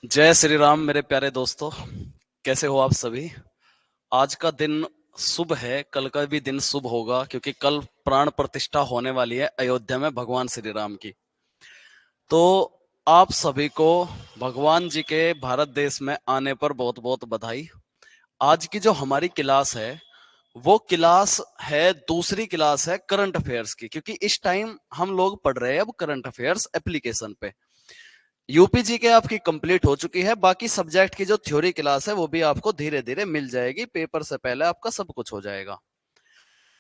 जय श्री राम मेरे प्यारे दोस्तों। कैसे हो आप सभी। आज का दिन शुभ है, कल का भी दिन शुभ होगा क्योंकि कल प्राण प्रतिष्ठा होने वाली है अयोध्या में भगवान श्री राम की। तो आप सभी को भगवान जी के भारत देश में आने पर बहुत बहुत बधाई। आज की जो हमारी क्लास है वो क्लास है, दूसरी क्लास है करंट अफेयर्स की, क्योंकि इस टाइम हम लोग पढ़ रहे हैं अब करंट अफेयर्स एप्लीकेशन पे। यूपीजी के आपकी कंप्लीट हो चुकी है, बाकी सब्जेक्ट की जो थ्योरी क्लास है वो भी आपको धीरे धीरे मिल जाएगी, पेपर से पहले आपका सब कुछ हो जाएगा।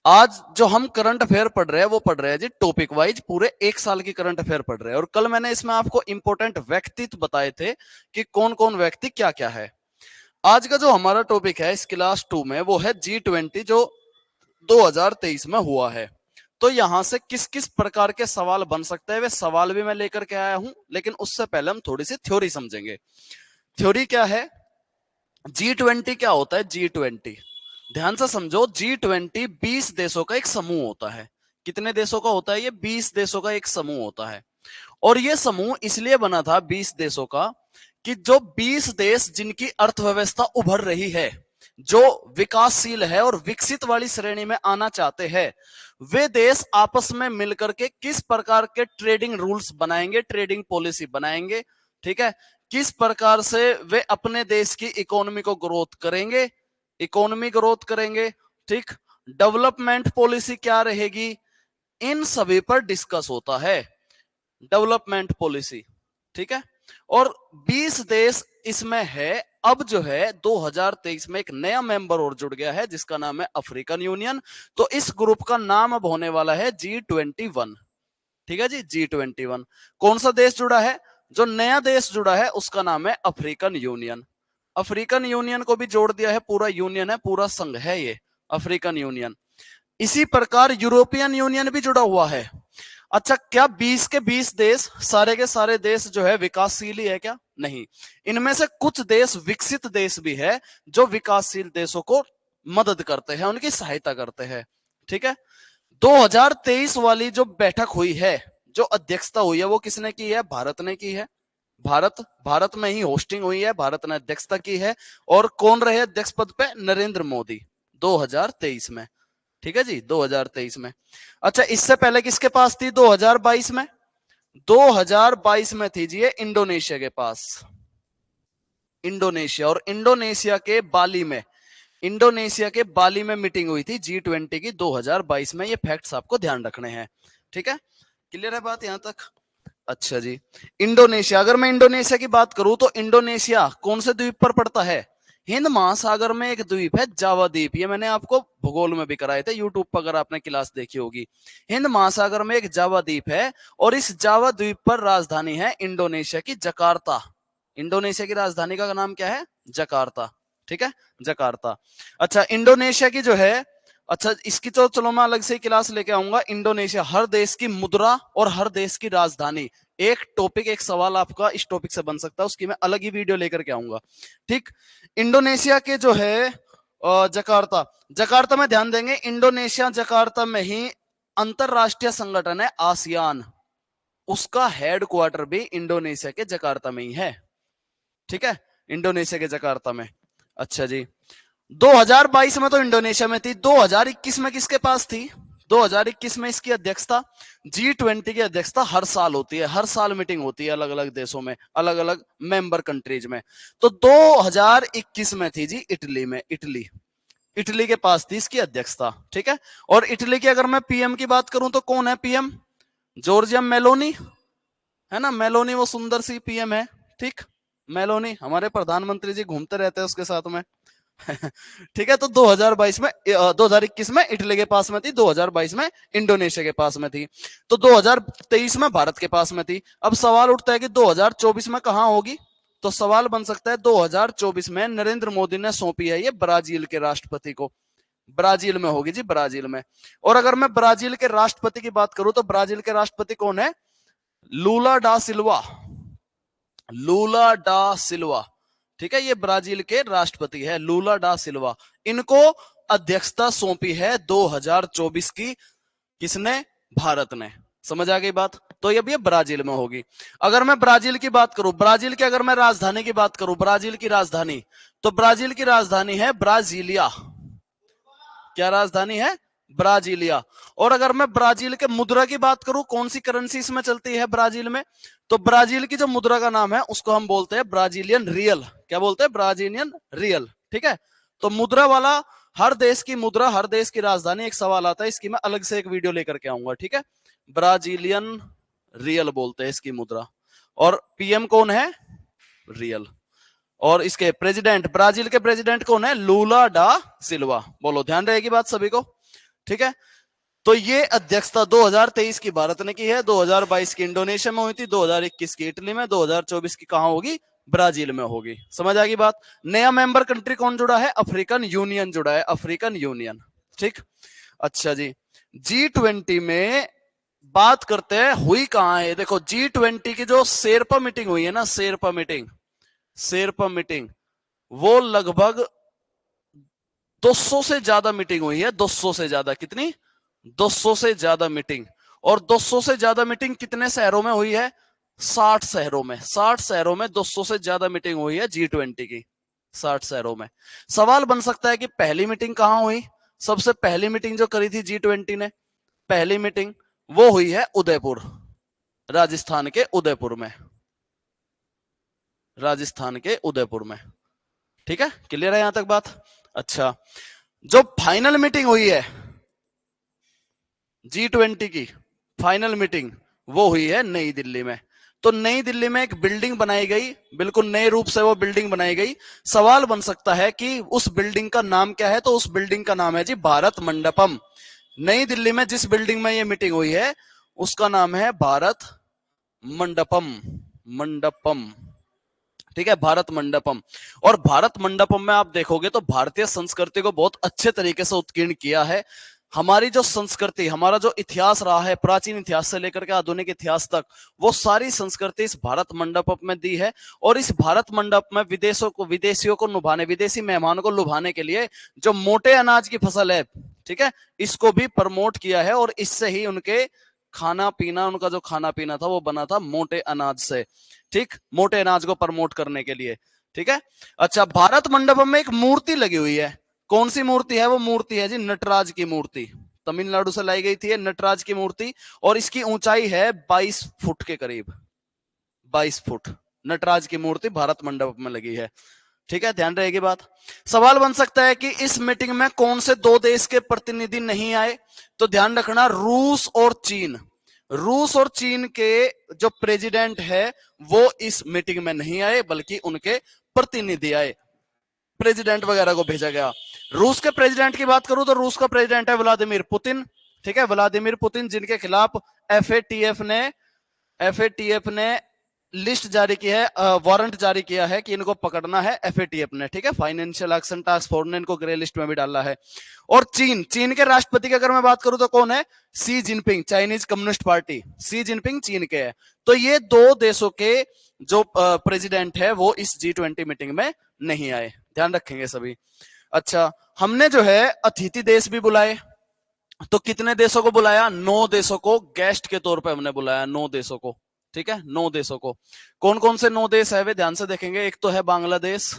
आज जो हम करंट अफेयर पढ़ रहे हैं वो पढ़ रहे हैं जी टॉपिक वाइज, पूरे एक साल की करंट अफेयर पढ़ रहे हैं। और कल मैंने इसमें आपको इंपॉर्टेंट व्यक्तित्व बताए थे कि कौन कौन व्यक्ति क्या क्या है। आज का जो हमारा टॉपिक है इस क्लास 2 में वो है G20 जो 2023 में हुआ है। तो यहां से किस किस प्रकार के सवाल बन सकते हैं वे सवाल भी मैं लेकर के आया हूं, लेकिन उससे पहले हम थोड़ी सी थ्योरी समझेंगे। थ्योरी क्या है, G20 क्या होता है। G20 ध्यान से समझो, G20 20 देशों का एक समूह होता है। कितने देशों का होता है ये? 20 देशों का एक समूह होता है। और ये समूह इसलिए बना था 20 देशों का कि जो 20 देश जिनकी अर्थव्यवस्था उभर रही है, जो विकासशील है और विकसित वाली श्रेणी में आना चाहते हैं, वे देश आपस में मिलकर के किस प्रकार के ट्रेडिंग रूल्स बनाएंगे, ट्रेडिंग पॉलिसी बनाएंगे, ठीक है, किस प्रकार से वे अपने देश की इकोनॉमी को ग्रोथ करेंगे, इकोनॉमी ग्रोथ करेंगे, ठीक, डेवलपमेंट पॉलिसी क्या रहेगी, इन सभी पर डिस्कस होता है डेवलपमेंट पॉलिसी, ठीक है। और 20 देश इसमें है। अब जो है 2023 में एक नया मेंबर और जुड़ गया है जिसका नाम है अफ्रीकन यूनियन। तो इस ग्रुप का नाम अब होने वाला है G21, ठीक है जी, G21। कौन सा देश जुड़ा है? जो नया देश जुड़ा है उसका नाम है अफ्रीकन यूनियन। अफ्रीकन यूनियन को भी जोड़ दिया है, पूरा यूनियन है, पूरा संघ है ये अफ्रीकन यूनियन। इसी प्रकार यूरोपियन यूनियन भी जुड़ा हुआ है। अच्छा, क्या 20 के 20 देश सारे के सारे देश जो है विकासशील ही है क्या? नहीं, इनमें से कुछ देश विकसित देश भी है जो विकासशील देशों को मदद करते हैं, उनकी सहायता करते हैं, ठीक है। 2023 वाली जो बैठक हुई है, जो अध्यक्षता हुई है, वो किसने की है? भारत ने की है। भारत में ही होस्टिंग हुई है, भारत ने अध्यक्षता की है। और कौन रहे अध्यक्ष पद पे? नरेंद्र मोदी 2023 में, ठीक है जी, 2023 में। अच्छा, इससे पहले किसके पास थी 2022 में? 2022 में थी जी ये इंडोनेशिया के पास। इंडोनेशिया, और इंडोनेशिया के बाली में मीटिंग हुई थी G20 की 2022 में। ये फैक्ट्स आपको ध्यान रखने हैं, ठीक है। क्लियर है बात यहां तक? अच्छा जी, इंडोनेशिया, अगर मैं इंडोनेशिया की बात करूं तो इंडोनेशिया कौन से द्वीप पर पड़ता है? हिंद महासागर में एक द्वीप है जावा द्वीप। ये मैंने आपको भूगोल में भी कराए थे यूट्यूब पर, अगर आपने क्लास देखी होगी। हिंद महासागर में एक जावा द्वीप है और इस जावा द्वीप पर राजधानी है इंडोनेशिया की जकार्ता। इंडोनेशिया की राजधानी का नाम क्या है? जकार्ता, ठीक है, जकार्ता। अच्छा, इंडोनेशिया की जो है, अच्छा इसकी तो चलो मैं अलग से क्लास लेके आऊंगा। इंडोनेशिया, हर देश की मुद्रा और हर देश की राजधानी, एक टॉपिक, एक सवाल आपका इस टॉपिक से बन सकता है, उसकी मैं अलग ही वीडियो लेकर के आऊंगा, ठीक। इंडोनेशिया के जो है जकार्ता, जकार्ता में ध्यान देंगे, इंडोनेशिया जकार्ता में ही अंतरराष्ट्रीय संगठन है आसियान, उसका हेडक्वार्टर भी इंडोनेशिया के जकार्ता में ही है, ठीक है, इंडोनेशिया के जकार्ता में। अच्छा जी, 2022 में तो इंडोनेशिया में थी, 2021 में किसके पास थी? 2021 में इसकी अध्यक्षता, G20 की अध्यक्षता हर साल होती है, हर साल मीटिंग होती है अलग अलग देशों में, अलग अलग मेंबर कंट्रीज में। तो 2021 में थी जी इटली में, इटली के पास थी इसकी अध्यक्षता, ठीक है। और इटली की अगर मैं पीएम की बात करूं तो कौन है पीएम? जॉर्जिया मेलोनी, है ना, मेलोनी वो सुंदर सी पीएम है, ठीक। मेलोनी, हमारे प्रधानमंत्री जी घूमते रहते हैं उसके साथ में। ठीक है, तो 2022 में 2021 में इटली के पास में थी, 2022 में इंडोनेशिया के पास में थी, तो 2023 में भारत के पास में थी। अब सवाल उठता है कि 2024 में कहां होगी? तो सवाल बन सकता है 2024 में नरेंद्र मोदी ने सौंपी है ये ब्राजील के राष्ट्रपति को, ब्राजील में होगी जी, ब्राजील में। और अगर मैं ब्राजील के राष्ट्रपति की बात करूं तो ब्राजील के राष्ट्रपति कौन है? लूला डा सिल्वा, लूला डा सिल्वा, ठीक है, ये ब्राजील के राष्ट्रपति है लूला डा सिल्वा। इनको अध्यक्षता सौंपी है 2024 की, किसने? भारत ने। समझ आ गई बात? तो तो ये भी ब्राजील में होगी। अगर मैं ब्राजील की बात करूं, ब्राजील की अगर मैं राजधानी की बात करूं, ब्राजील की राजधानी, तो ब्राजील की राजधानी है ब्राजीलिया। क्या राजधानी है? ब्राजीलिया। और अगर मैं ब्राजील के मुद्रा की बात करूं, कौन सी करेंसी इसमें चलती है ब्राजील में, तो ब्राजील की जो मुद्रा का नाम है उसको हम बोलते हैं ब्राजीलियन रियल। क्या बोलते हैं? Brazilian real. ठीक है, तो मुद्रा वाला, हर देश की मुद्रा, हर देश की राजधानी, एक सवाल आता है, इसकी मैं अलग से एक वीडियो लेकर के आऊंगा। ठीक है, ब्राजीलियन रियल बोलते हैं इसकी मुद्रा। और पीएम कौन है? रियल। और इसके प्रेसिडेंट, ब्राजील के प्रेसिडेंट कौन है? लूला डा सिल्वा। बोलो, ध्यान रहेगी बात सभी को। ठीक है, तो ये अध्यक्षता 2023 की भारत ने की है, 2022 की इंडोनेशिया में हुई थी, 2021 की इटली में, 2024 की कहां होगी? ब्राजील में होगी। समझ आ गई बात। नया मेंबर कंट्री कौन जुड़ा है? अफ्रीकन यूनियन जुड़ा है, अफ्रीकन यूनियन। ठीक, अच्छा जी। G20 में बात करते हैं, हुई कहां है? देखो, G20 की जो शेरपा मीटिंग हुई है ना, शेरपा मीटिंग, शेरपा मीटिंग, वो लगभग 200 से ज्यादा मीटिंग हुई है। 200 से ज्यादा, कितनी? 200 से ज्यादा मीटिंग। और 200 से ज्यादा मीटिंग कितने शहरों में हुई है? 60 शहरों में। 60 शहरों में 200 से ज्यादा मीटिंग हुई है G20 की, 60 शहरों में। सवाल बन सकता है कि पहली मीटिंग कहां हुई? सबसे पहली मीटिंग जो करी थी G20 ने, पहली मीटिंग वो हुई है उदयपुर, राजस्थान के उदयपुर में, राजस्थान के उदयपुर में। ठीक है, क्लियर है यहां तक बात? अच्छा, जो फाइनल मीटिंग हुई है G20 की, फाइनल मीटिंग वो हुई है नई दिल्ली में। तो नई दिल्ली में एक बिल्डिंग बनाई गई, बिल्कुल नए रूप से वो बिल्डिंग बनाई गई। सवाल बन सकता है कि उस बिल्डिंग का नाम क्या है, तो उस बिल्डिंग का नाम है जी भारत मंडपम। नई दिल्ली में जिस बिल्डिंग में ये मीटिंग हुई है उसका नाम है भारत मंडपम, मंडपम। ठीक है, भारत मंडपम। और भारत मंडपम में आप देखोगे तो भारतीय संस्कृति को बहुत अच्छे तरीके से उत्कीर्ण किया है। हमारी जो संस्कृति, हमारा जो इतिहास रहा है, प्राचीन इतिहास से लेकर के आधुनिक इतिहास तक, वो सारी संस्कृति इस भारत मंडप में दी है। और इस भारत मंडप में विदेशियों को लुभाने, विदेशी मेहमानों को लुभाने के लिए जो मोटे अनाज की फसल है, ठीक है, इसको भी प्रमोट किया है। और इससे ही उनके खाना पीना, उनका जो खाना पीना था वो बना था मोटे अनाज से। ठीक, मोटे अनाज को प्रमोट करने के लिए। ठीक है, अच्छा, भारत मंडपम में एक मूर्ति लगी हुई है। कौन सी मूर्ति है? वो मूर्ति है जी नटराज की मूर्ति। तमिलनाडु से लाई गई थी नटराज की मूर्ति, और इसकी ऊंचाई है 22 फुट के करीब, 22 फुट नटराज की मूर्ति भारत मंडप में लगी है। ठीक है, ध्यान रहेगी बात। सवाल बन सकता है कि इस मीटिंग में कौन से दो देश के प्रतिनिधि नहीं आए, तो ध्यान रखना, रूस और चीन। रूस और चीन के जो प्रेसिडेंट है वो इस मीटिंग में नहीं आए, बल्कि उनके प्रतिनिधि आए, प्रेसिडेंट वगैरह को भेजा गया। रूस के प्रेसिडेंट की बात करूं तो रूस का प्रेसिडेंट है व्लादिमीर पुतिन। ठीक है, व्लादिमीर पुतिन, जिनके खिलाफ एफएटीएफ ने लिस्ट जारी की है, वारंट जारी किया है कि इनको पकड़ना है एफएटीएफ ने। ठीक है, फाइनेंशियल एक्शन टास्क फोर्स ने इनको ग्रे लिस्ट में भी डाला है। और चीन के राष्ट्रपति की अगर मैं बात करूं तो कौन है? सी जिनपिंग, चाइनीज कम्युनिस्ट पार्टी, सी जिनपिंग चीन के है। तो ये दो देशों के जो प्रेसिडेंट है वो इस G20 मीटिंग में नहीं आए, ध्यान रखेंगे सभी। अच्छा, हमने जो है अतिथि देश भी बुलाए। तो कितने देशों को बुलाया? 9 देशों को गेस्ट के तौर पे हमने बुलाया, 9 देशों को। ठीक है, 9 देशों को। कौन कौन से 9 देश है वे ध्यान से देखेंगे। एक तो है बांग्लादेश,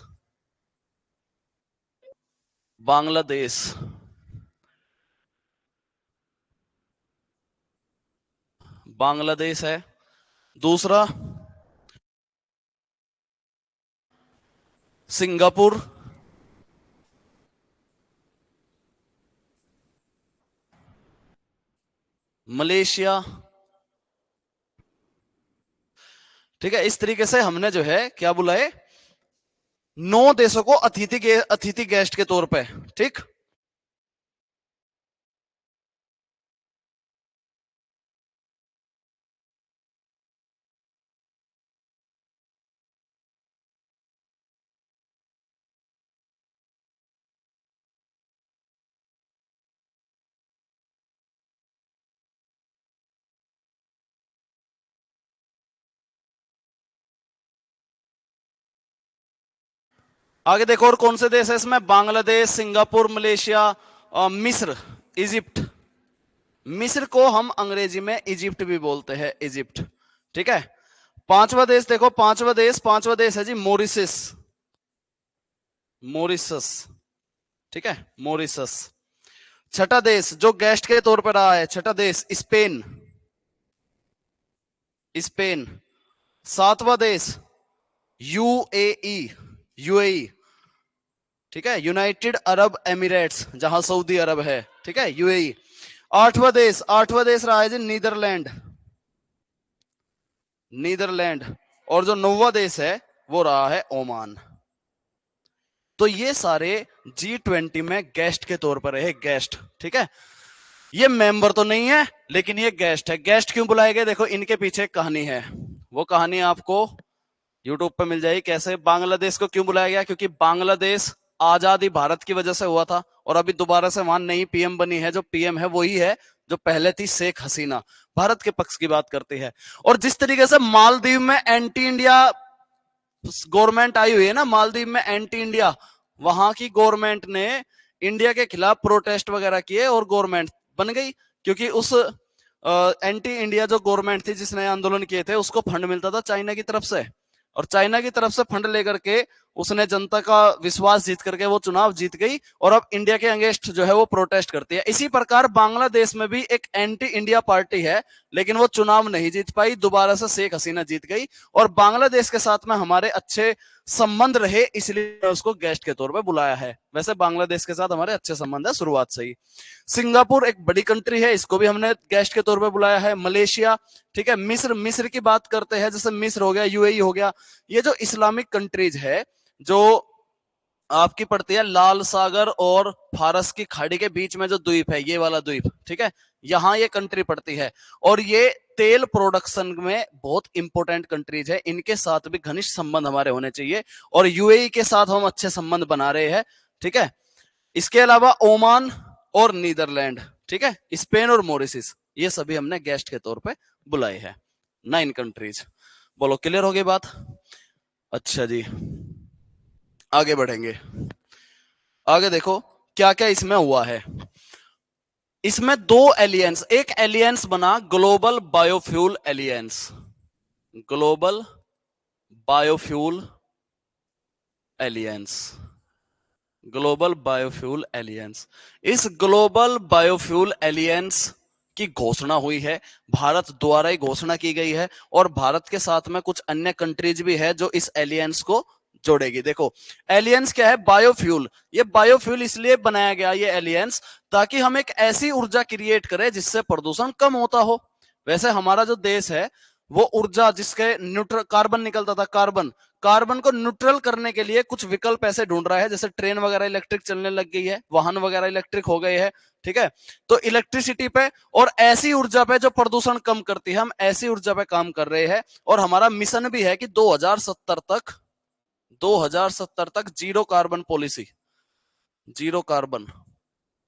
बांग्लादेश, बांग्लादेश है। दूसरा सिंगापुर, मलेशिया। ठीक है, इस तरीके से हमने जो है क्या बुलाए, 9 देशों को अतिथि गेस्ट के तौर पे। ठीक, आगे देखो और कौन से देश है इसमें, बांग्लादेश, सिंगापुर, मलेशिया, मिस्र, इजिप्ट। मिस्र को हम अंग्रेजी में इजिप्ट भी बोलते हैं, इजिप्ट। ठीक है। पांचवा देश देखो, पांचवा देश है जी मॉरिशस। मॉरिशस, ठीक है, मॉरिशस। छठा देश जो गेस्ट के तौर पर रहा है, छठा देश स्पेन, स्पेन। सातवां देश यूएई, यूएई, ठीक है, यूनाइटेड अरब एमिरेट्स, जहां सऊदी अरब है, ठीक है, यूएई। आठवां देश रहा है जी नीदरलैंड, नीदरलैंड। और जो नौवां देश है वो रहा है ओमान। तो ये सारे G20 में गेस्ट के तौर पर है, गेस्ट, ठीक है। ये मेंबर तो नहीं है, लेकिन ये गेस्ट है। गेस्ट क्यों बुलाए गए, देखो इनके पीछे एक कहानी है, वो कहानी आपको यूट्यूब पे मिल जाएगी। कैसे बांग्लादेश को क्यों बुलाया गया, क्योंकि बांग्लादेश आजादी भारत की वजह से हुआ था, और अभी दोबारा से वहां नई पीएम बनी है, जो पीएम है वही है जो पहले थी, शेख हसीना, भारत के पक्ष की बात करती है। और जिस तरीके से मालदीव में एंटी इंडिया गवर्नमेंट आई हुई है ना, मालदीव में एंटी इंडिया, वहां की गवर्नमेंट ने इंडिया के खिलाफ प्रोटेस्ट वगैरह किए और गवर्नमेंट बन गई, क्योंकि उस एंटी इंडिया जो गवर्नमेंट थी जिसने आंदोलन किए थे, उसको फंड मिलता था चाइना की तरफ से, और चाइना की तरफ से फंड लेकर के उसने जनता का विश्वास जीत करके वो चुनाव जीत गई, और अब इंडिया के अगेंस्ट जो है वो प्रोटेस्ट करती है। इसी प्रकार बांग्लादेश में भी एक एंटी इंडिया पार्टी है, लेकिन वो चुनाव नहीं जीत पाई, दोबारा से शेख हसीना जीत गई, और बांग्लादेश के साथ में हमारे अच्छे संबंध रहे, इसलिए उसको गेस्ट के तौर पे बुलाया है। वैसे बांग्लादेश के साथ हमारे अच्छे संबंध है शुरुआत से ही। सिंगापुर एक बड़ी कंट्री है, इसको भी हमने गेस्ट के तौर पे बुलाया है। मलेशिया, ठीक है। मिस्र की बात करते हैं, जैसे मिस्र हो गया, यूएई हो गया, ये जो इस्लामिक कंट्रीज है, जो आपकी पड़ती है लाल सागर और फारस की खाड़ी के बीच में जो द्वीप है, ये वाला द्वीप, ठीक है, यहां ये कंट्री पड़ती है, और ये तेल प्रोडक्शन में बहुत इंपॉर्टेंट कंट्रीज है, इनके साथ भी घनिष्ठ संबंध हमारे होने चाहिए, और यूएई के साथ हम अच्छे संबंध बना रहे हैं, ठीक है। इसके अलावा ओमान और नीदरलैंड, ठीक है, स्पेन और मॉरिशस, ये सभी हमने गेस्ट के तौर पे बुलाए हैं, 9 कंट्रीज। बोलो क्लियर हो गई बात? अच्छा जी, आगे बढ़ेंगे। आगे देखो क्या क्या इसमें हुआ है। इसमें 2 एलियंस, एक एलियंस बना global biofuel aliens, global biofuel aliens, global biofuel aliens. इस ग्लोबल बायोफ्यूल एलियंस की घोषणा हुई है, भारत द्वारा ही घोषणा की गई है, और भारत के साथ में कुछ अन्य कंट्रीज भी है जो इस एलियंस को जोड़ेगी। देखो एलियंस क्या है, बायोफ्यूल। ये बायोफ्यूल इसलिए बनाया गया ये एलियंस, ताकि हम एक ऐसी ऊर्जा क्रिएट करें जिससे प्रदूषण कम होता हो। वैसे हमारा जो देश है वो ऊर्जा जिसके न्यूट्रल कार्बन निकलता था, कार्बन को न्यूट्रल करने के लिए कुछ विकल्प ऐसे ढूंढ रहा है, जैसे ट्रेन वगैरह इलेक्ट्रिक चलने लग गई है, वाहन वगैरह इलेक्ट्रिक हो गए हैं, ठीक है। तो इलेक्ट्रिसिटी पे और ऐसी ऊर्जा पे जो प्रदूषण कम करती है, हम ऐसी ऊर्जा पे काम कर रहे हैं, और हमारा मिशन भी है कि 2070 तक zero carbon policy, zero carbon,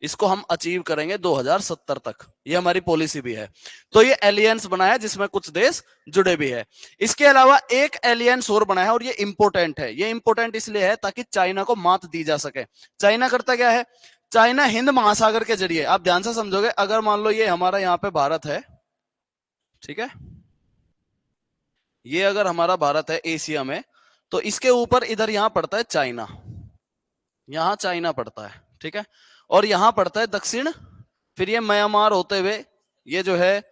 इसको हम अचीव करेंगे 2070 तक, ये हमारी पॉलिसी भी है। तो ये एलियंस बनाया जिसमें कुछ देश जुड़े भी है। इसके अलावा एक एलियंस और बना है, और ये इंपॉर्टेंट है, ये इंपॉर्टेंट इसलिए है ताकि चाइना को मात दी जा सके। चाइना करता क्या है, चाइना हिंद महासागर के जरिए, आप ध्यान से समझोगे, अगर मान लो ये हमारा यहाँ पे भारत है, ठीक है, ये अगर हमारा भारत है एशिया में, तो इसके ऊपर इधर यहां पड़ता है चाइना, यहां चाइना पड़ता है, ठीक है, और यहां पड़ता है दक्षिण, फिर ये म्यांमार होते हुए ये जो है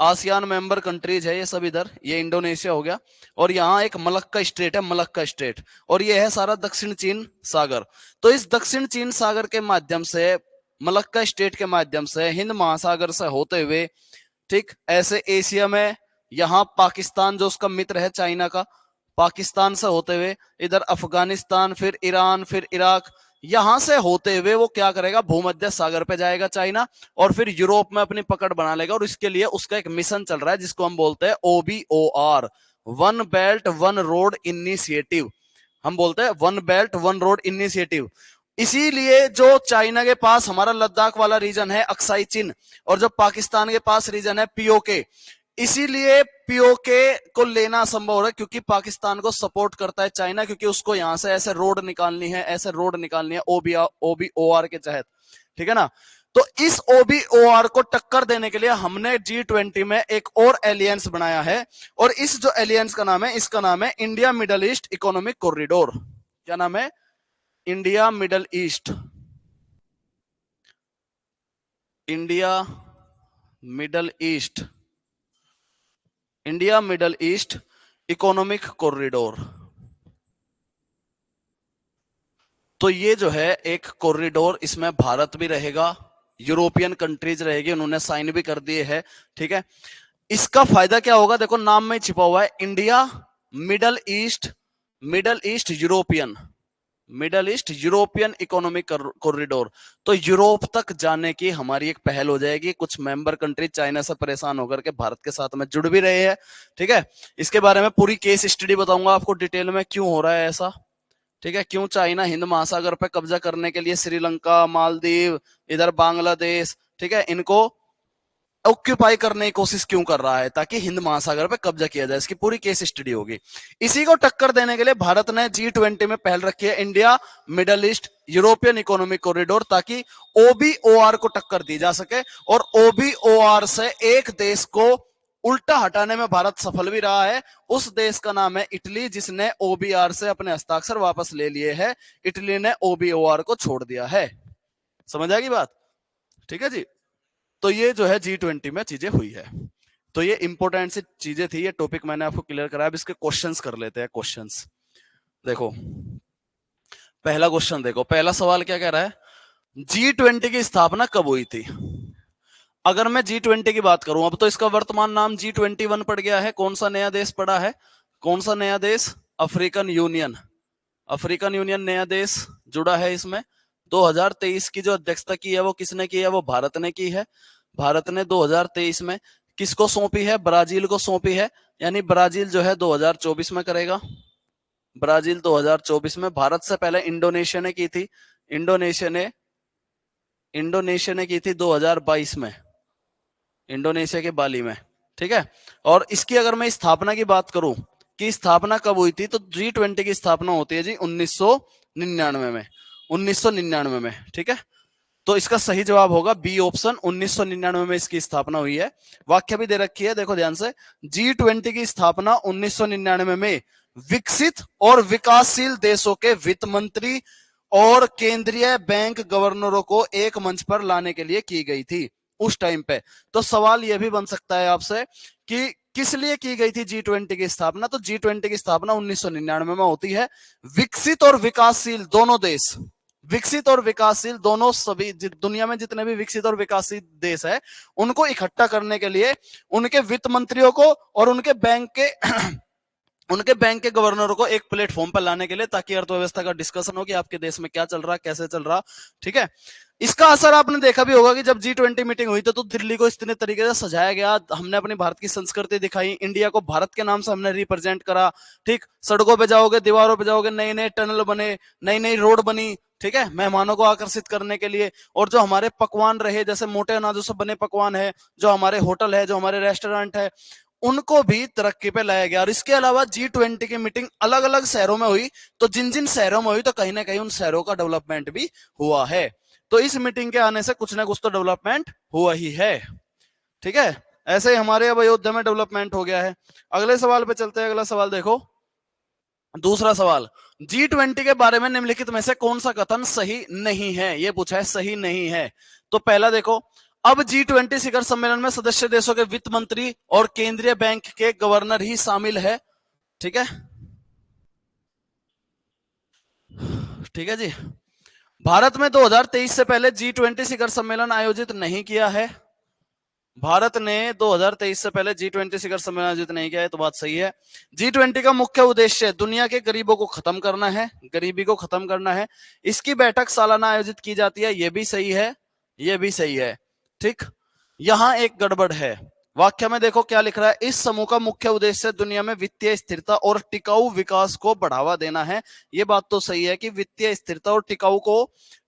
आसियान मेंबर कंट्रीज है, ये सब इधर, ये इंडोनेशिया हो गया, और यहाँ एक मलक्का स्टेट है, मलक्का स्टेट, और ये है सारा दक्षिण चीन सागर। तो इस दक्षिण चीन सागर के माध्यम से, मलक्का स्टेट के माध्यम से, हिंद महासागर से होते हुए, ठीक, ऐसे एशिया में यहाँ पाकिस्तान जो उसका मित्र है चाइना का, पाकिस्तान से होते हुए इधर अफगानिस्तान, फिर ईरान, फिर इराक, यहां से होते हुए वो क्या करेगा, भूमध्य सागर पे जाएगा चाइना, और फिर यूरोप में अपनी पकड़ बना लेगा। और इसके लिए उसका एक मिशन चल रहा है जिसको हम बोलते हैं OBOR, one belt one road initiative, हम बोलते हैं one belt one road initiative. इसीलिए जो चाइना के पास हमारा लद्दाख वाला रीजन है अक्साई चिन, और जो पाकिस्तान के पास रीजन है POK, इसीलिए पीओके को लेना संभव है, क्योंकि पाकिस्तान को सपोर्ट करता है चाइना, क्योंकि उसको यहां से ऐसे रोड निकालनी है, ऐसे रोड निकालनी है OBOR के तहत, ठीक है ना। तो इस OBOR को टक्कर देने के लिए हमने G20 में एक और एलियंस बनाया है, और इस जो एलियंस का नाम है, इसका नाम है India middle east economic corridor. क्या नाम है? India middle east, India middle east, India middle east economic corridor. तो ये जो है एक कॉरिडोर, इसमें भारत भी रहेगा, यूरोपियन कंट्रीज रहेगी, उन्होंने साइन भी कर दिए है, ठीक है। इसका फायदा क्या होगा? देखो नाम में छिपा हुआ है India middle east, middle east European, middle east European economic corridor. तो यूरोप तक जाने की हमारी एक पहल हो जाएगी। कुछ मेंबर कंट्री चाइना से परेशान होकर के भारत के साथ में जुड़ भी रहे हैं, ठीक है। इसके बारे में पूरी केस स्टडी बताऊंगा आपको डिटेल में, क्यों हो रहा है ऐसा, ठीक है। क्यों चाइना हिंद महासागर पे कब्जा करने के लिए श्रीलंका, मालदीव, इधर बांग्लादेश, ठीक है, इनको ऑक्यूपाई करने की कोशिश क्यों कर रहा है, ताकि हिंद महासागर पे कब्जा किया जाए। इसकी पूरी केस स्टडी होगी। इसी को टक्कर देने के लिए भारत ने G20 में पहल रखी है, India middle east European economic corridor, ताकि OBOR को टक्कर दी जा सके। और OBOR से एक देश को उल्टा हटाने में भारत सफल भी रहा है। उस देश का नाम है इटली, जिसने OBR से अपने हस्ताक्षर वापस ले लिए हैं। इटली ने OBOR को छोड़ दिया है। समझ आएगी बात, ठीक है जी। तो ये जो है G20 में चीजें हुई है। तो ये इंपॉर्टेंट सी चीजें थी, ये टॉपिक मैंने आपको क्लियर कराया। अब इसके क्वेश्चंस कर लेते हैं। क्वेश्चंस देखो, पहला क्वेश्चन देखो, पहला सवाल क्या कह रहा है? G20 की स्थापना कब हुई थी? अगर मैं G20 की बात करूं, अब तो इसका वर्तमान नाम G21 पड़ गया है। कौन सा नया देश पड़ा है? कौन सा नया देश? African union. अफ्रीकन यूनियन नया देश जुड़ा है इसमें। 2023 की जो अध्यक्षता की है वो किसने की है? वो भारत ने की है। भारत ने 2023 में किसको सौंपी है? ब्राजील को सौंपी है। यानी ब्राजील जो है 2024 में करेगा। ब्राजील 2024 में। भारत से पहले इंडोनेशिया ने की थी। इंडोनेशिया ने की थी 2022 में, इंडोनेशिया के बाली में, ठीक है। और इसकी अगर मैं स्थापना की बात करूं कि स्थापना कब हुई थी, तो G20 की स्थापना होती है जी 1999 में, 1999 में, ठीक है। तो इसका सही जवाब होगा बी ऑप्शन, 1999 में इसकी स्थापना हुई है। वाक्य भी दे रखी है, देखो ध्यान से। G20 की स्थापना 1999 में विकसित और विकासशील देशों के वित्त मंत्री और केंद्रीय बैंक गवर्नरों को एक मंच पर लाने के लिए की गई थी उस टाइम पे। तो सवाल यह भी बन सकता है आपसे कि किस लिए की गई थी G20 की स्थापना? तो G20 की स्थापना 1999 में होती है। विकसित और विकासशील दोनों देश, विकसित और विकासशील दोनों, सभी दुनिया में जितने भी विकसित और विकासशील देश है, उनको इकट्ठा करने के लिए उनके वित्त मंत्रियों को और उनके बैंक के उनके बैंक के गवर्नरों को एक प्लेटफॉर्म पर लाने के लिए, ताकि अर्थव्यवस्था का डिस्कशन हो कि आपके देश में क्या चल रहा, कैसे चल रहा, ठीक है। इसका असर आपने देखा भी होगा कि जब G20 मीटिंग हुई तो दिल्ली को इस तरीके से सजाया गया। हमने अपनी भारत की संस्कृति दिखाई, इंडिया को भारत के नाम से हमने रिप्रेजेंट करा, ठीक। सड़कों पे जाओगे, दीवारों पे जाओगे, नए नए टनल बने, नई नई रोड बनी, ठीक है, मेहमानों को आकर्षित करने के लिए। और जो हमारे पकवान रहे, जैसे मोटे अनाजों से बने पकवान है, जो हमारे होटल है, जो हमारे रेस्टोरेंट है, उनको भी तरक्की पे लाया गया। और इसके अलावा G20 की मीटिंग अलग अलग शहरों में हुई, तो जिन जिन शहरों में हुई तो कहीं ना कहीं उन शहरों का डेवलपमेंट भी हुआ है। तो इस मीटिंग के आने से कुछ ना कुछ तो डेवलपमेंट हुआ ही है, ठीक है। ऐसे ही हमारे अब अयोध्या में डेवलपमेंट हो गया है। अगले सवाल पे चलते हैं। अगला सवाल देखो, दूसरा सवाल, G20 के बारे में निम्नलिखित में से कौन सा कथन सही नहीं है? ये पूछा है, सही नहीं है। तो पहला देखो, अब G20 शिखर सम्मेलन में सदस्य देशों के वित्त मंत्री और केंद्रीय बैंक के गवर्नर ही शामिल है, ठीक है, ठीक है जी। भारत में 2023 से पहले G20 शिखर सम्मेलन आयोजित नहीं किया है। भारत ने 2023 से पहले G20 शिखर सम्मेलन आयोजित नहीं किया है, तो बात सही है। G20 का मुख्य उद्देश्य दुनिया के गरीबों को खत्म करना है, गरीबी को खत्म करना है। इसकी बैठक सालाना आयोजित की जाती है, यह भी सही है, यह भी सही है, ठीक। यहां एक गड़बड़ है, वाक्य में देखो क्या लिख रहा है, इस समूह का मुख्य उद्देश्य दुनिया में वित्तीय स्थिरता और टिकाऊ विकास को बढ़ावा देना है। यह बात तो सही है कि वित्तीय स्थिरता और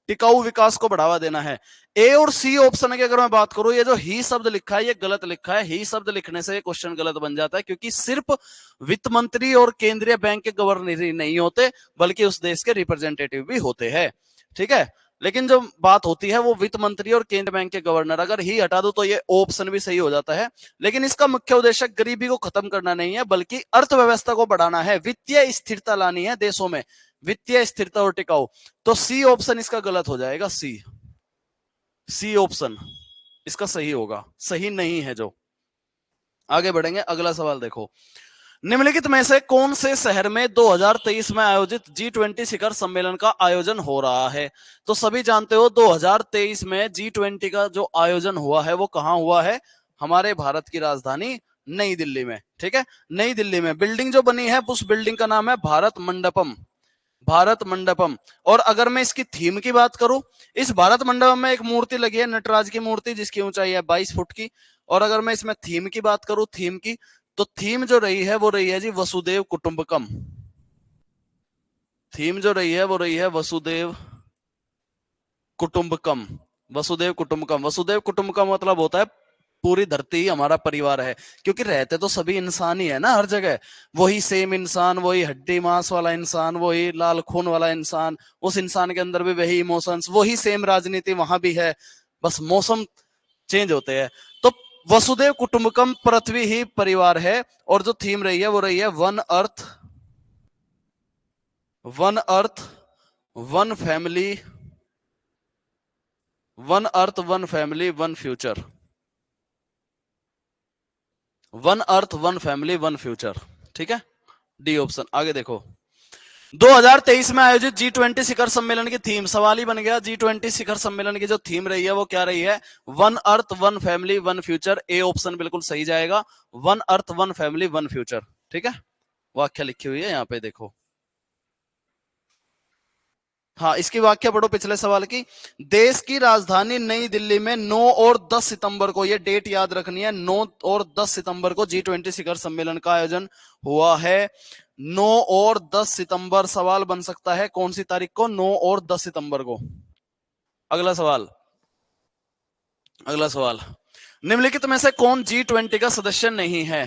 टिकाऊ विकास को बढ़ावा देना है। ए और सी ऑप्शन की अगर मैं बात करूं, ये जो ही शब्द लिखा है ये गलत लिखा है। ही शब्द लिखने से क्वेश्चन गलत बन जाता है, क्योंकि सिर्फ वित्त मंत्री और केंद्रीय बैंक के गवर्नर ही नहीं होते, बल्कि उस देश के रिप्रेजेंटेटिव भी होते हैं, ठीक है। लेकिन जो बात होती है वो वित्त मंत्री और केंद्रीय बैंक के गवर्नर, अगर ही हटा दो तो ये ऑप्शन भी सही हो जाता है। लेकिन इसका मुख्य उद्देश्य गरीबी को खत्म करना नहीं है, बल्कि अर्थव्यवस्था को बढ़ाना है, वित्तीय स्थिरता लानी है देशों में, वित्तीय स्थिरता और टिकाऊ। तो सी ऑप्शन इसका गलत हो जाएगा, सी ऑप्शन इसका सही होगा, सही नहीं है जो। आगे बढ़ेंगे, अगला सवाल देखो। निम्नलिखित में से कौन से शहर में 2023 में आयोजित G20 शिखर सम्मेलन का आयोजन हो रहा है? तो सभी जानते हो 2023 में G20 का जो आयोजन हुआ है वो कहां हुआ है? हमारे भारत की राजधानी नई दिल्ली में। ठीक है, नई दिल्ली में बिल्डिंग जो बनी है उस बिल्डिंग का नाम है भारत मंडपम, भारत मंडपम। और अगर मैं इसकी थीम की बात करूं, इस भारत मंडपम में एक मूर्ति लगी है, नटराज की मूर्ति, जिसकी ऊंचाई है 22 फुट की। और अगर मैं इसमें थीम की बात करूं, थीम की, तो थीम जो रही है वो रही है जी वसुदेव कुटुंबकम। थीम जो रही है वो रही है वसुदेव कुटुंबकम, वसुदेव कुटुंबकम। वसुदेव कुटुंबकम मतलब होता है पूरी धरती ही हमारा परिवार है, क्योंकि रहते तो सभी इंसान ही है ना हर जगह, वही सेम इंसान, वही हड्डी मांस वाला इंसान, वही लाल खून वाला इंसान, उस इंसान के अंदर भी वही इमोशंस, वही सेम राजनीति वहां भी है, बस मौसम चेंज होते हैं। तो वसुदेव कुटुंबकम, पृथ्वी ही परिवार है। और जो थीम रही है वो रही है one earth, one earth one family, one earth one family one future, one earth one family one future. ठीक है, डी ऑप्शन। आगे देखो, 2023 में आयोजित G20 शिखर सम्मेलन की थीम, सवाल ही बन गया, G20 शिखर सम्मेलन की जो थीम रही है वो क्या रही है? One earth one family one future. A option बिल्कुल सही जाएगा, one earth one family one future. ठीक है, व्याख्या लिखी हुई है यहाँ पे देखो। हाँ, इसकी व्याख्या पढ़ो पिछले सवाल की। देश की राजधानी नई दिल्ली में 9 और 10 सितंबर को, ये डेट याद रखनी है, 9 और 10 सितंबर को G20 शिखर सम्मेलन का आयोजन हुआ है। 9 और 10 सितंबर, सवाल बन सकता है कौन सी तारीख को? 9 और 10 सितंबर को। अगला सवाल, अगला सवाल, निम्नलिखित में से कौन G20 का सदस्य नहीं है?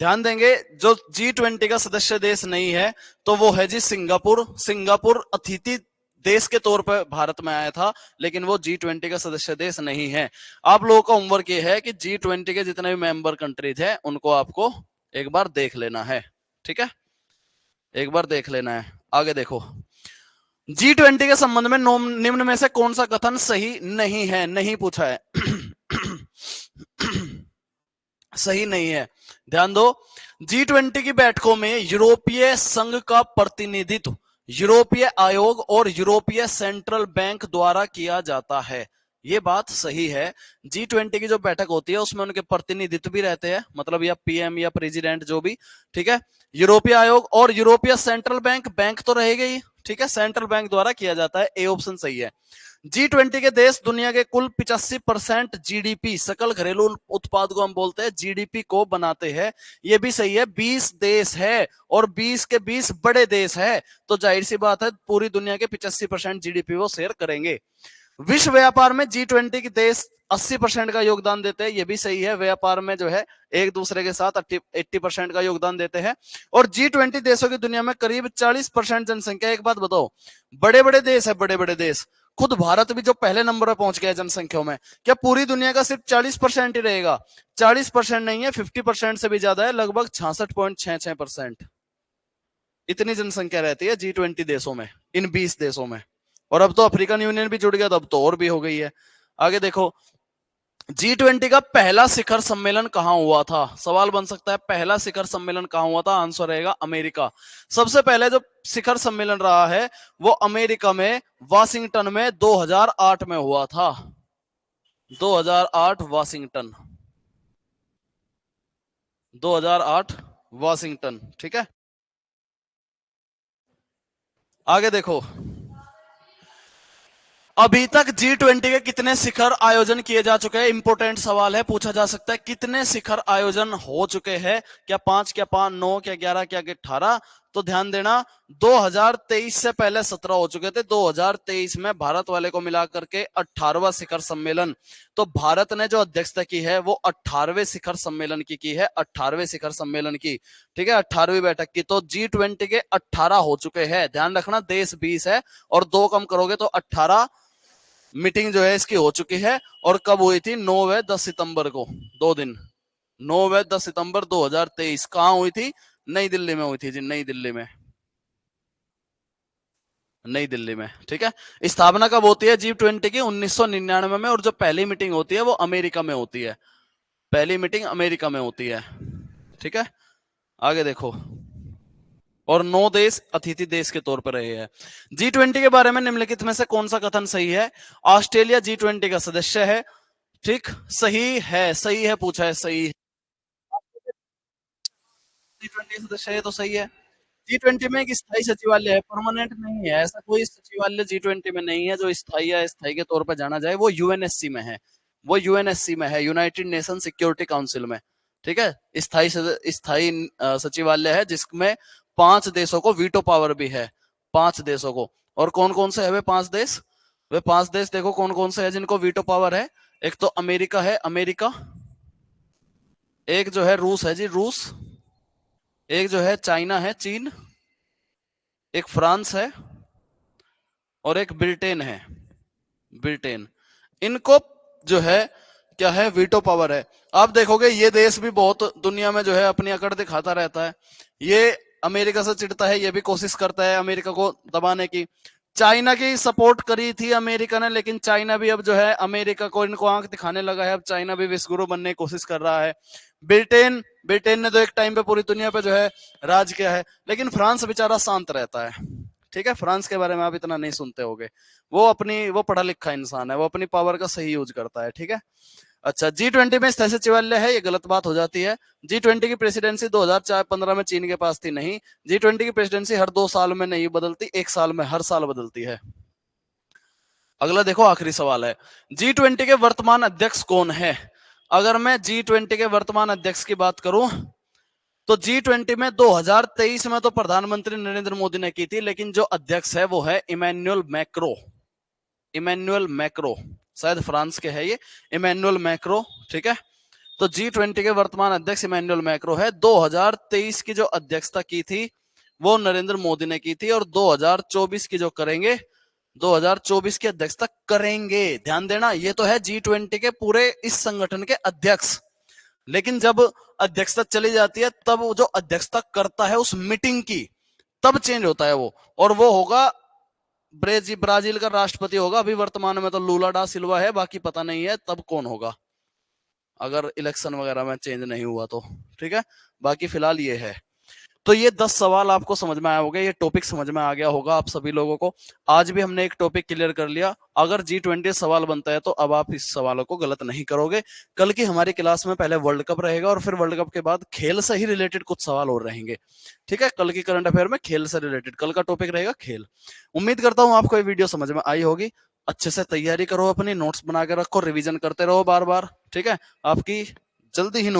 ध्यान देंगे, जो G20 का सदस्य देश नहीं है तो वो है जी सिंगापुर। सिंगापुर अतिथि देश के तौर पर भारत में आया था, लेकिन वो G20 का सदस्य देश नहीं है। आप लोगों का होमवर्क ये है कि G20 के जितने भी मेंबर कंट्रीज है उनको आपको एक बार देख लेना है। ठीक है, एक बार देख लेना है। आगे देखो, G20 के संबंध में निम्न में से कौन सा कथन सही नहीं है? नहीं पूछा है सही नहीं है, ध्यान दो। G20 की बैठकों में यूरोपीय संघ का प्रतिनिधित्व यूरोपीय आयोग और यूरोपीय सेंट्रल बैंक द्वारा किया जाता है। ये बात सही है। G20 की जो बैठक होती है उसमें उनके प्रतिनिधित्व भी रहते हैं, मतलब या पीएम या प्रेसिडेंट जो भी। ठीक है, यूरोपीय आयोग और यूरोपीय सेंट्रल बैंक, बैंक तो रहेगा ही। ठीक है, सेंट्रल बैंक द्वारा किया जाता है। ए ऑप्शन सही है। G20 के देश दुनिया के कुल 85% जीडीपी, सकल घरेलू उत्पाद को हम बोलते हैं, जीडीपी को बनाते हैं। ये भी सही है, 20 देश है और 20 के 20 बड़े देश है, तो जाहिर सी बात है पूरी दुनिया के 85% जीडीपी वो शेयर करेंगे। विश्व व्यापार में G20 के देश 80% का योगदान देते हैं, ये भी सही है। व्यापार में जो है एक दूसरे के साथ 80% का योगदान देते हैं। और G20 देशों की दुनिया में करीब 40% जनसंख्या। एक बात बताओ, बड़े बड़े देश है, बड़े बड़े देश, खुद भारत भी जो पहले नंबर पर पहुंच गया जनसंख्या में, क्या पूरी दुनिया का सिर्फ 40% ही रहेगा? 40% नहीं है, 50% से भी ज्यादा है, लगभग 66.66%। इतनी जनसंख्या रहती है G20 देशों में, इन 20 देशों में। और अब तो अफ्रीकन यूनियन भी जुड़ गया, तो अब तो और भी हो गई है। आगे देखो, G20 का पहला शिखर सम्मेलन कहां हुआ था? सवाल बन सकता है, पहला शिखर सम्मेलन कहां हुआ था? आंसर रहेगा अमेरिका। सबसे पहले जो शिखर सम्मेलन रहा है वो अमेरिका में वाशिंगटन में 2008 में हुआ था। 2008 वाशिंगटन, 2008 वाशिंगटन। ठीक है, आगे देखो, अभी तक G20 के कितने शिखर आयोजन किए जा चुके हैं? इंपोर्टेंट सवाल है, पूछा जा सकता है कितने शिखर आयोजन हो चुके हैं? क्या 5, क्या 5, 9, क्या 11, क्या 18? तो ध्यान देना, 2023 से पहले 17 हो चुके थे। 2023 में भारत वाले को मिलाकर के 18वां शिखर सम्मेलन, तो भारत ने जो अध्यक्षता की है वो 18वें शिखर सम्मेलन की है, 18वें शिखर सम्मेलन की। ठीक है, 18वीं बैठक की। तो G20 के 18 हो चुके हैं। ध्यान रखना, देश 20 है और 2 कम करोगे तो 18, मीटिंग जो है इसकी हो चुकी है। और कब हुई थी? 9 व 10 सितंबर को, 2 दिन। 9 व 10 सितंबर 2023। कहाँ हुई थी? नई दिल्ली में हुई थी जी, नई दिल्ली में। नई दिल्ली में, ठीक है। स्थापना कब होती है G20 की? 1999 में। और जो पहली मीटिंग होती है वो अमेरिका में होती है। पहली मीटिंग अमेरिका में होती है, ठीक है। आगे देखो। और 9 देश अतिथि देश के तौर पर रहे हैं। G20 के बारे में निम्नलिखित में से कौन सा कथन सही है? ऑस्ट्रेलिया G20 का सदस्य है। ठीक, सही है, सही है, पूछा है, सही है। G20 सदस्य है तो सही है। G20 में एक स्थायी सचिवालय है, परमानेंट नहीं है। ऐसा कोई सचिवालय G20 में नहीं है जो स्थायी या स्थायी के तौर पर जाना जाए। वो यूएनएससी में है। वो यूएनएससी में है, यूनाइटेड नेशन सिक्योरिटी काउंसिल में, ठीक है। स्थायी स्थायी सचिवालय है जिसमें 5 देशों को वीटो पावर भी है। 5 देशों को। और कौन कौन से है वे 5 देश? वे 5 देश देखो कौन कौन से है जिनको वीटो पावर है। एक तो अमेरिका है, अमेरिका। एक जो है रूस है जी, रूस। एक जो है चाइना है, चीन। एक फ्रांस है। और एक ब्रिटेन है, ब्रिटेन। इनको जो है क्या है? वीटो पावर है। आप देखोगे ये देश भी बहुत दुनिया में जो है अपनी अकड़ दिखाता रहता है। ये अमेरिका से चिढ़ता है, ये भी कोशिश करता है अमेरिका को दबाने की। चाइना की सपोर्ट करी थी अमेरिका ने, लेकिन चाइना भी अब जो है अमेरिका को इनको आंख दिखाने लगा है। अब चाइना भी विश्वगुरु बनने की कोशिश कर रहा है। ब्रिटेन ब्रिटेन ने तो एक टाइम पे पूरी दुनिया पे जो है राज किया है। लेकिन फ्रांस बेचारा शांत रहता है, ठीक है। फ्रांस के बारे में आप इतना नहीं सुनते होगे। वो पढ़ा लिखा इंसान है, वो अपनी पावर का सही यूज करता है, ठीक है। अच्छा, G20 में स्थायी सचिवालय है, ये गलत बात हो जाती है। G20 की प्रेसिडेंसी 2015 में चीन के पास थी। नहीं, G20 की प्रेसिडेंसी हर 2 साल में नहीं बदलती, 1 साल में, हर साल बदलती है। अगला देखो, आखिरी सवाल है, G20 के वर्तमान अध्यक्ष कौन है? अगर मैं G20 के वर्तमान अध्यक्ष की बात करूं तो G20 में 2023 में तो प्रधानमंत्री नरेंद्र मोदी ने की थी, लेकिन जो अध्यक्ष है वो है इमैनुअल मैक्रो। इमैनुअल मैक्रो, शायद फ्रांस के है ये, इमैनुअल मैक्रो, ठीक है। तो G20 के वर्तमान अध्यक्ष इमैनुअल मैक्रो है। 2023 की जो अध्यक्षता की थी वो नरेंद्र मोदी ने की थी। और 2024 की जो करेंगे, 2024 की अध्यक्षता करेंगे। ध्यान देना, ये तो है G20 के पूरे इस संगठन के अध्यक्ष। लेकिन जब अध्यक्षता चली जाती है तब वो जो अध्यक्षता करता है उस मीटिंग की, तब चेंज होता है वो। और वो होगा ब्राजील का राष्ट्रपति होगा। अभी वर्तमान में तो लूला डा सिल्वा है, बाकी पता नहीं है तब कौन होगा, अगर इलेक्शन वगैरह में चेंज नहीं हुआ तो, ठीक है। बाकी फिलहाल ये है। तो ये 10 सवाल आपको समझ में आया होगा, ये टॉपिक समझ में आ गया होगा आप सभी लोगों को। आज भी हमने एक टॉपिक क्लियर कर लिया। अगर G20 सवाल बनता है तो अब आप इस सवालों को गलत नहीं करोगे। कल की हमारी क्लास में पहले वर्ल्ड कप रहेगा और फिर वर्ल्ड कप के बाद खेल से ही रिलेटेड कुछ सवाल और रहेंगे, ठीक है। कल की करंट अफेयर में खेल से रिलेटेड कल का टॉपिक रहेगा, खेल। उम्मीद करता हूं आपको ये वीडियो समझ में आई होगी। अच्छे से तैयारी करो, अपनी नोट्स बना के रखो, रिविजन करते रहो बार बार, ठीक है। आपकी जल्दी ही